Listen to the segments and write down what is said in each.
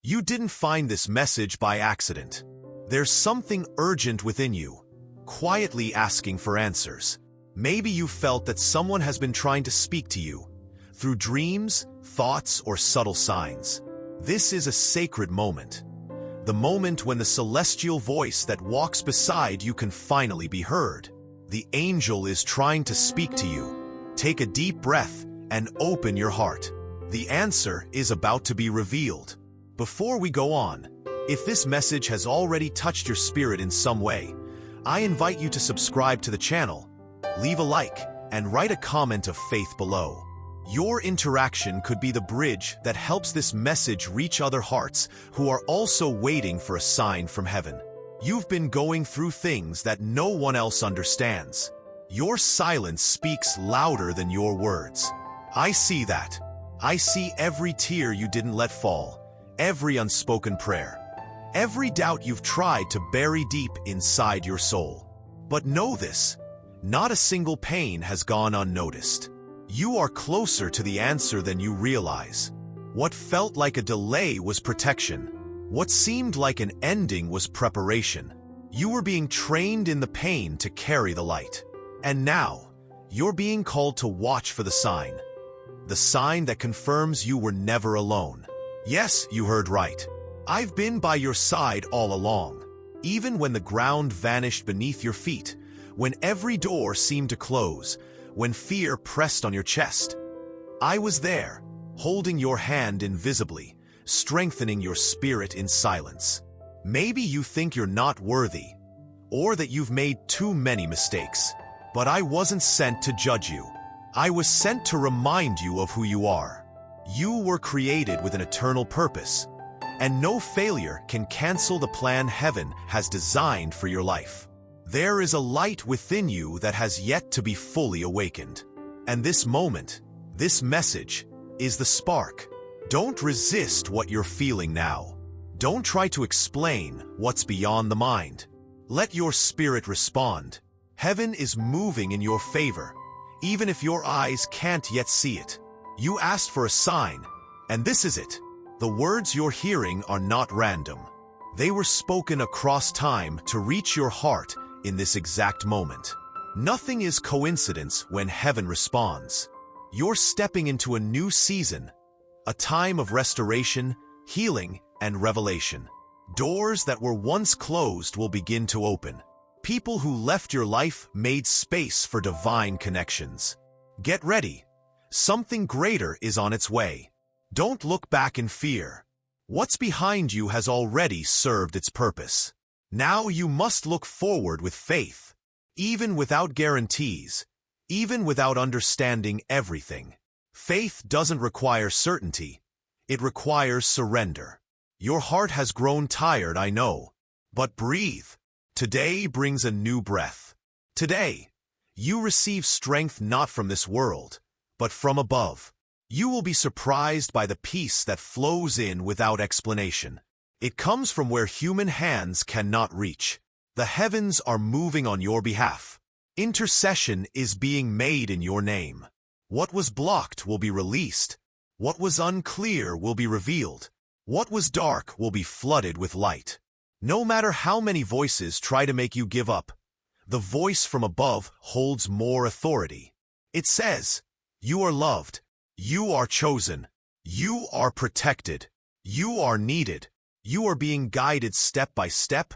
You didn't find this message by accident. There's something urgent within you, quietly asking for answers. Maybe you felt that someone has been trying to speak to you, through dreams, thoughts, or subtle signs. This is a sacred moment. The moment when the celestial voice that walks beside you can finally be heard. The angel is trying to speak to you. Take a deep breath and open your heart. The answer is about to be revealed. Before we go on, if this message has already touched your spirit in some way, I invite you to subscribe to the channel, leave a like, and write a comment of faith below. Your interaction could be the bridge that helps this message reach other hearts who are also waiting for a sign from heaven. You've been going through things that no one else understands. Your silence speaks louder than your words. I see that. I see every tear you didn't let fall, every unspoken prayer, every doubt you've tried to bury deep inside your soul. But know this, not a single pain has gone unnoticed. You are closer to the answer than you realize. What felt like a delay was protection. What seemed like an ending was preparation. You were being trained in the pain to carry the light. And now, you're being called to watch for the sign that confirms you were never alone. Yes, you heard right. I've been by your side all along. Even when the ground vanished beneath your feet, when every door seemed to close, when fear pressed on your chest, I was there, holding your hand invisibly, strengthening your spirit in silence. Maybe you think you're not worthy, or that you've made too many mistakes, but I wasn't sent to judge you. I was sent to remind you of who you are. You were created with an eternal purpose, and no failure can cancel the plan heaven has designed for your life. There is a light within you that has yet to be fully awakened. And this moment, this message, is the spark. Don't resist what you're feeling now. Don't try to explain what's beyond the mind. Let your spirit respond. Heaven is moving in your favor, even if your eyes can't yet see it. You asked for a sign, and this is it. The words you're hearing are not random. They were spoken across time to reach your heart in this exact moment. Nothing is coincidence when heaven responds. You're stepping into a new season, a time of restoration, healing, and revelation. Doors that were once closed will begin to open. People who left your life made space for divine connections. Get ready. Something greater is on its way. Don't look back in fear. What's behind you has already served its purpose. Now you must look forward with faith, even without guarantees, even without understanding everything. Faith doesn't require certainty. It requires surrender. Your heart has grown tired, I know, but breathe. Today brings a new breath. Today, you receive strength not from this world, but from above. You will be surprised by the peace that flows in without explanation. It comes from where human hands cannot reach. The heavens are moving on your behalf. Intercession is being made in your name. What was blocked will be released. What was unclear will be revealed. What was dark will be flooded with light. No matter how many voices try to make you give up, the voice from above holds more authority. It says, "You are loved. You are chosen. You are protected. You are needed. You are being guided step by step,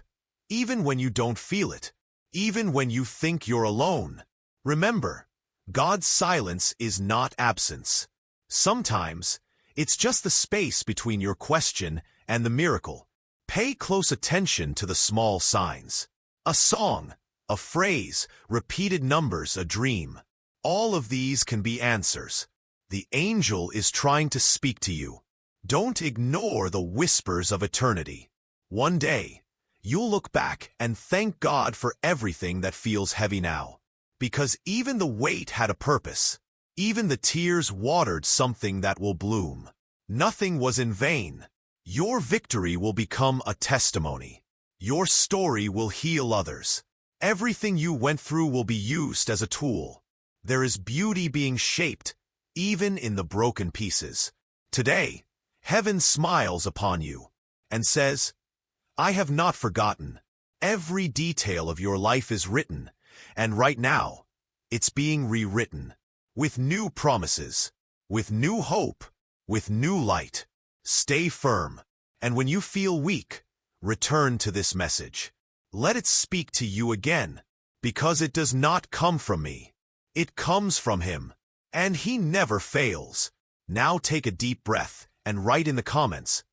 even when you don't feel it, even when you think you're alone." Remember, God's silence is not absence. Sometimes, it's just the space between your question and the miracle. Pay close attention to the small signs. A song, a phrase, repeated numbers, a dream. All of these can be answers. The angel is trying to speak to you. Don't ignore the whispers of eternity. One day, you'll look back and thank God for everything that feels heavy now. Because even the weight had a purpose. Even the tears watered something that will bloom. Nothing was in vain. Your victory will become a testimony. Your story will heal others. Everything you went through will be used as a tool. There is beauty being shaped, even in the broken pieces. Today, heaven smiles upon you. and says, I have not forgotten. Every detail of your life is written, and right now, it's being rewritten. With new promises, with new hope, with new light. Stay firm, and when you feel weak, return to this message. Let it speak to you again, because it does not come from me. It comes from him, and he never fails. Now take a deep breath and write in the comments,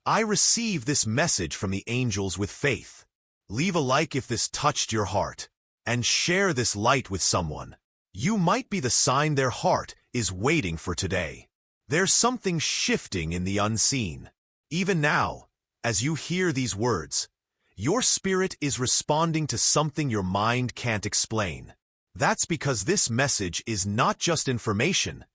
I receive this message from the angels with faith. Leave a like if this touched your heart, and share this light with someone. You might be the sign their heart is waiting for today. There's something shifting in the unseen. Even now, as you hear these words, your spirit is responding to something your mind can't explain. That's because this message is not just information,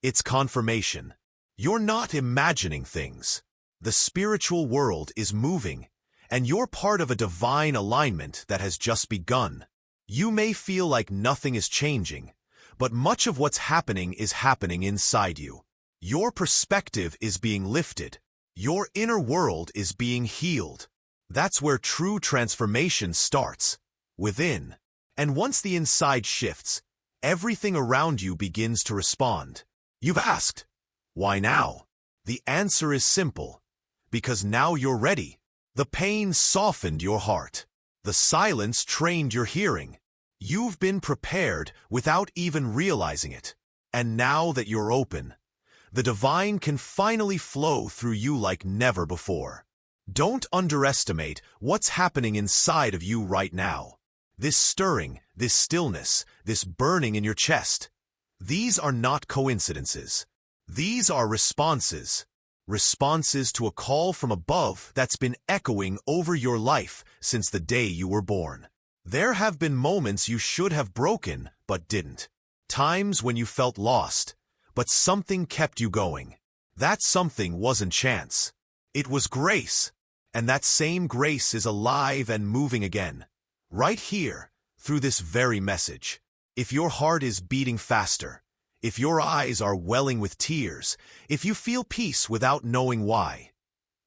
it's confirmation. You're not imagining things. The spiritual world is moving, and you're part of a divine alignment that has just begun. You may feel like nothing is changing, but much of what's happening is happening inside you. Your perspective is being lifted. Your inner world is being healed. That's where true transformation starts, within. And once the inside shifts, everything around you begins to respond. You've asked, why now? The answer is simple. Because now you're ready. The pain softened your heart. The silence trained your hearing. You've been prepared without even realizing it. And now that you're open, the divine can finally flow through you like never before. Don't underestimate what's happening inside of you right now. This stirring, this stillness, this burning in your chest. These are not coincidences. These are responses. Responses to a call from above that's been echoing over your life since the day you were born. There have been moments you should have broken, but didn't. Times when you felt lost, but something kept you going. That something wasn't chance. It was grace, and that same grace is alive and moving again. Right here, through this very message. If your heart is beating faster, if your eyes are welling with tears, if you feel peace without knowing why,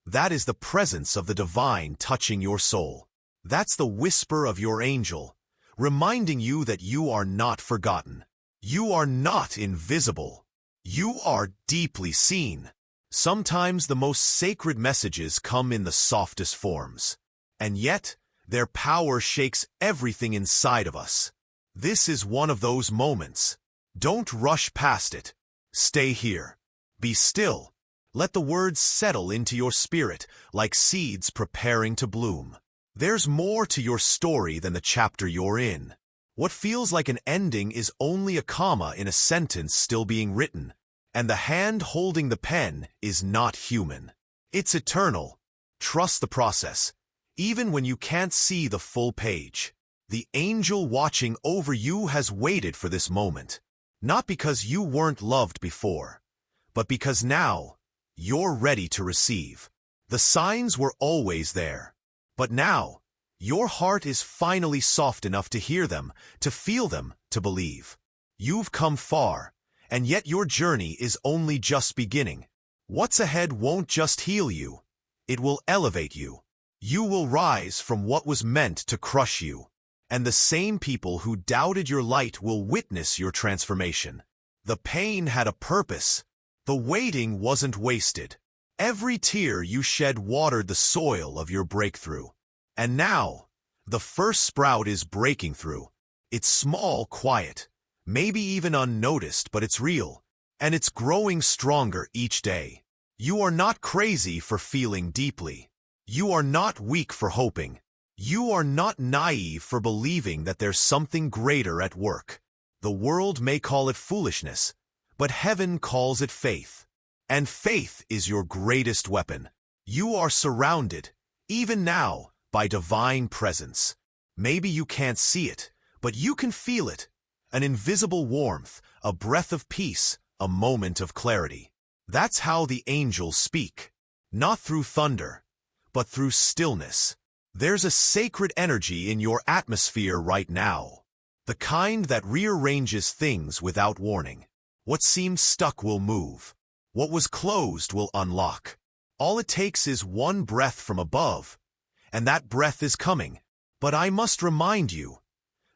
that is the presence of the divine touching your soul. That's the whisper of your angel, reminding you that you are not forgotten. You are not invisible. You are deeply seen. Sometimes the most sacred messages come in the softest forms, and yet their power shakes everything inside of us. This is one of those moments. Don't rush past it. Stay here. Be still. Let the words settle into your spirit like seeds preparing to bloom. There's more to your story than the chapter you're in. What feels like an ending is only a comma in a sentence still being written, and the hand holding the pen is not human. It's eternal. Trust the process, even when you can't see the full page. The angel watching over you has waited for this moment, not because you weren't loved before, but because now you're ready to receive. The signs were always there. But now, your heart is finally soft enough to hear them, to feel them, to believe. You've come far, and yet your journey is only just beginning. What's ahead won't just heal you, it will elevate you. You will rise from what was meant to crush you, and the same people who doubted your light will witness your transformation. The pain had a purpose. The waiting wasn't wasted. Every tear you shed watered the soil of your breakthrough. And now, the first sprout is breaking through. It's small, quiet, maybe even unnoticed, but it's real, and it's growing stronger each day. You are not crazy for feeling deeply. You are not weak for hoping. You are not naive for believing that there's something greater at work. The world may call it foolishness, but heaven calls it faith. And faith is your greatest weapon. You are surrounded, even now, by divine presence. Maybe you can't see it, but you can feel it. An invisible warmth, a breath of peace, a moment of clarity. That's how the angels speak. Not through thunder, but through stillness. There's a sacred energy in your atmosphere right now. The kind that rearranges things without warning. What seems stuck will move. What was closed will unlock. All it takes is one breath from above, and that breath is coming. But I must remind you,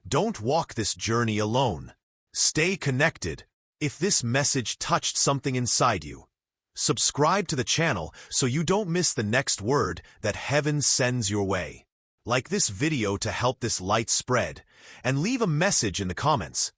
don't walk this journey alone. Stay connected. If this message touched something inside you, subscribe to the channel so you don't miss the next word that heaven sends your way. Like this video to help this light spread, and leave a message in the comments.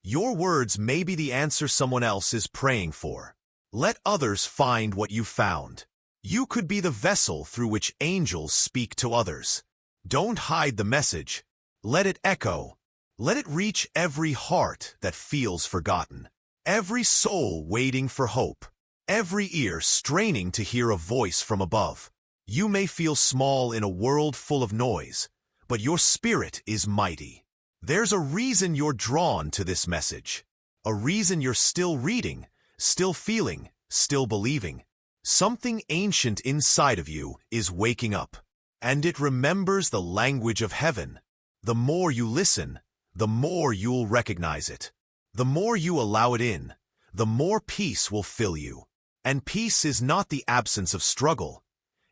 Your words may be the answer someone else is praying for. Let others find what you found. You could be the vessel through which angels speak to others. Don't hide the message. Let it echo. Let it reach every heart that feels forgotten. Every soul waiting for hope. Every ear straining to hear a voice from above. You may feel small in a world full of noise, but your spirit is mighty. There's a reason you're drawn to this message. A reason you're still reading, still feeling, still believing. Something ancient inside of you is waking up, and it remembers the language of heaven. The more you listen, the more you'll recognize it. The more you allow it in, the more peace will fill you. And peace is not the absence of struggle.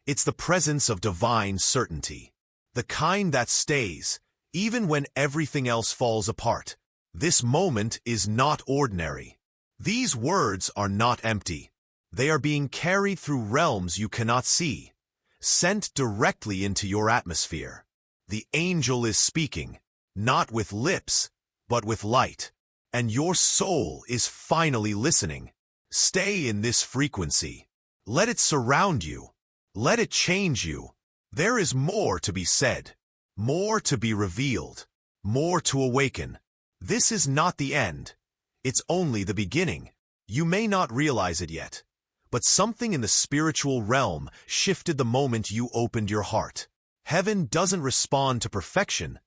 It's the presence of divine certainty. The kind that stays, even when everything else falls apart. This moment is not ordinary. These words are not empty. They are being carried through realms you cannot see, sent directly into your atmosphere. The angel is speaking, not with lips, but with light. And your soul is finally listening. Stay in this frequency. Let it surround you. Let it change you. There is more to be said, more to be revealed, more to awaken. This is not the end. It's only the beginning. You may not realize it yet, but something in the spiritual realm shifted the moment you opened your heart. Heaven doesn't respond to perfection.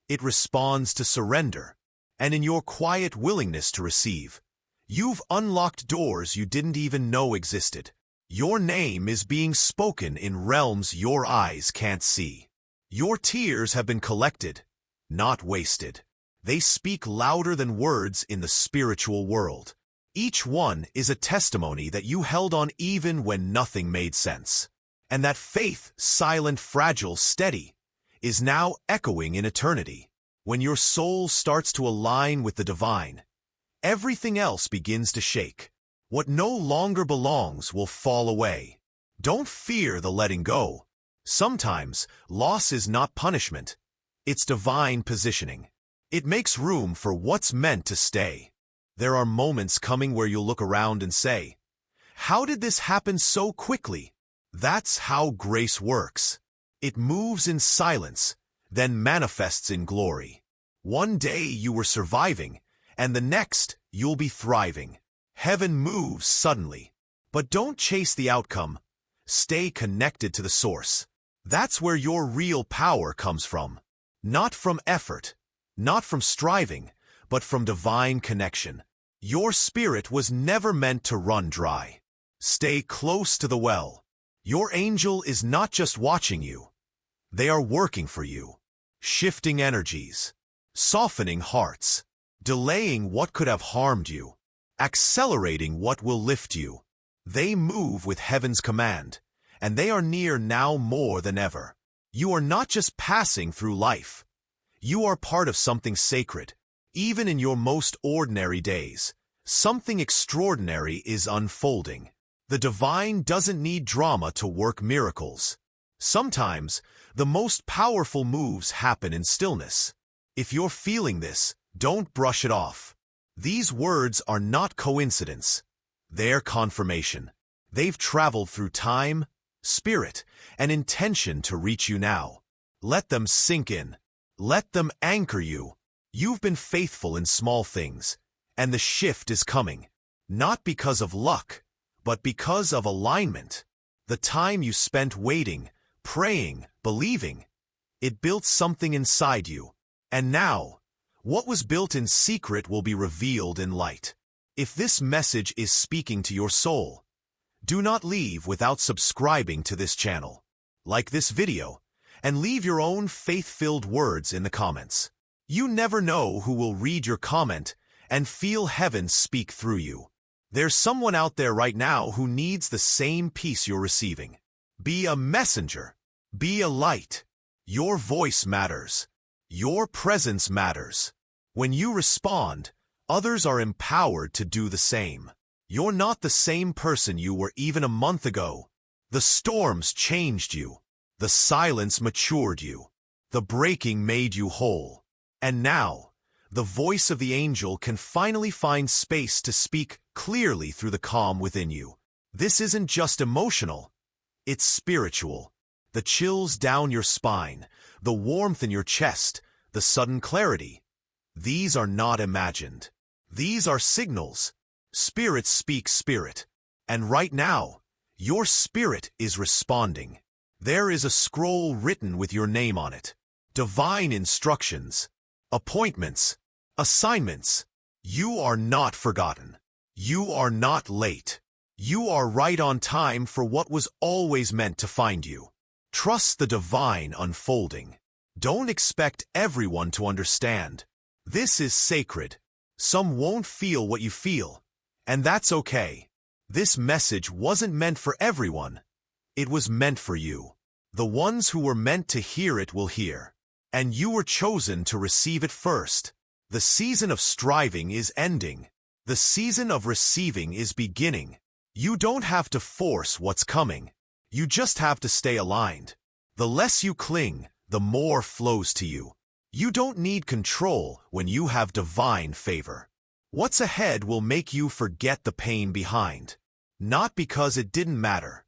It responds to surrender. And in your quiet willingness to receive, you've unlocked doors you didn't even know existed. Your name is being spoken in realms your eyes can't see. Your tears have been collected, not wasted. They speak louder than words in the spiritual world. Each one is a testimony that you held on even when nothing made sense. And that faith, silent, fragile, steady, is now echoing in eternity. When your soul starts to align with the divine, everything else begins to shake. What no longer belongs will fall away. Don't fear the letting go. Sometimes, loss is not punishment. It's divine positioning. It makes room for what's meant to stay. There are moments coming where you'll look around and say, "How did this happen so quickly?" That's how grace works. It moves in silence, then manifests in glory. One day you were surviving, and the next you'll be thriving. Heaven moves suddenly. But don't chase the outcome. Stay connected to the source. That's where your real power comes from. Not from effort, not from striving, but from divine connection. Your spirit was never meant to run dry. Stay close to the well. Your angel is not just watching you. They are working for you. Shifting energies, softening hearts, delaying what could have harmed you, accelerating what will lift you. They move with heaven's command, and they are near now more than ever. You are not just passing through life. You are part of something sacred. Even in your most ordinary days, something extraordinary is unfolding. The divine doesn't need drama to work miracles. Sometimes, the most powerful moves happen in stillness. If you're feeling this, don't brush it off. These words are not coincidence. They're confirmation. They've traveled through time, spirit, and intention to reach you now. Let them sink in. Let them anchor you. You've been faithful in small things, and the shift is coming. Not because of luck, but because of alignment. The time you spent waiting, praying, believing, it built something inside you. And now, what was built in secret will be revealed in light. If this message is speaking to your soul, do not leave without subscribing to this channel. Like this video, and leave your own faith-filled words in the comments. You never know who will read your comment and feel heaven speak through you. There's someone out there right now who needs the same peace you're receiving. Be a messenger. Be a light. Your voice matters. Your presence matters. When you respond, others are empowered to do the same. You're not the same person you were even a month ago. The storms changed you. The silence matured you. The breaking made you whole. And now, the voice of the angel can finally find space to speak clearly through the calm within you. This isn't just emotional. It's spiritual. The chills down your spine, the warmth in your chest, the sudden clarity. These are not imagined. These are signals. Spirit speaks spirit. And right now, your spirit is responding. There is a scroll written with your name on it. Divine instructions, appointments, assignments. You are not forgotten. You are not late. You are right on time for what was always meant to find you. Trust the divine unfolding. Don't expect everyone to understand. This is sacred. Some won't feel what you feel, and that's okay. This message wasn't meant for everyone. It was meant for you. The ones who were meant to hear it will hear, and you were chosen to receive it first. The season of striving is ending. The season of receiving is beginning. You don't have to force what's coming. You just have to stay aligned. The less you cling, the more flows to you. You don't need control when you have divine favor. What's ahead will make you forget the pain behind. Not because it didn't matter,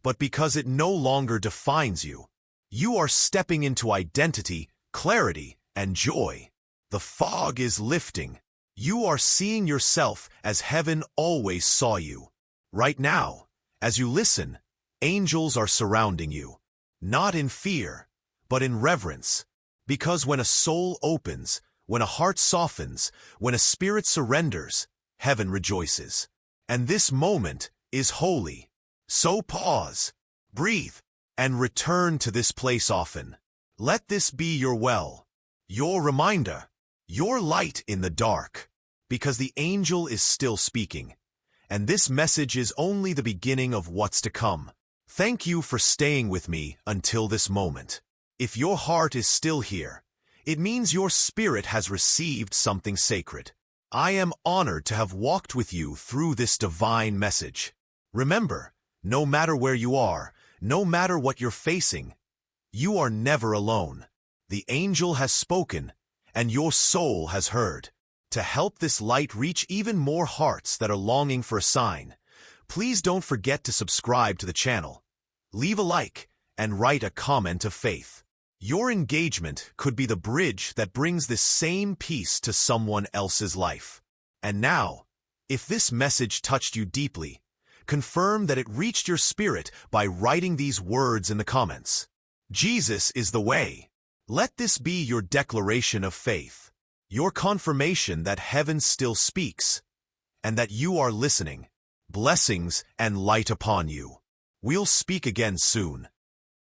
but because it no longer defines you. You are stepping into identity, clarity, and joy. The fog is lifting. You are seeing yourself as heaven always saw you. Right now, as you listen, angels are surrounding you. Not in fear, but in reverence. Because when a soul opens, when a heart softens, when a spirit surrenders, heaven rejoices. And this moment is holy. So pause, breathe, and return to this place often. Let this be your well, your reminder, your light in the dark. Because the angel is still speaking. And this message is only the beginning of what's to come. Thank you for staying with me until this moment. If your heart is still here, it means your spirit has received something sacred. I am honored to have walked with you through this divine message. Remember, no matter where you are, no matter what you're facing, you are never alone. The angel has spoken, and your soul has heard. To help this light reach even more hearts that are longing for a sign, please don't forget to subscribe to the channel. Leave a like and write a comment of faith. Your engagement could be the bridge that brings this same peace to someone else's life. And now, if this message touched you deeply, confirm that it reached your spirit by writing these words in the comments. Jesus is the way. Let this be your declaration of faith, your confirmation that heaven still speaks, and that you are listening. Blessings and light upon you. We'll speak again soon.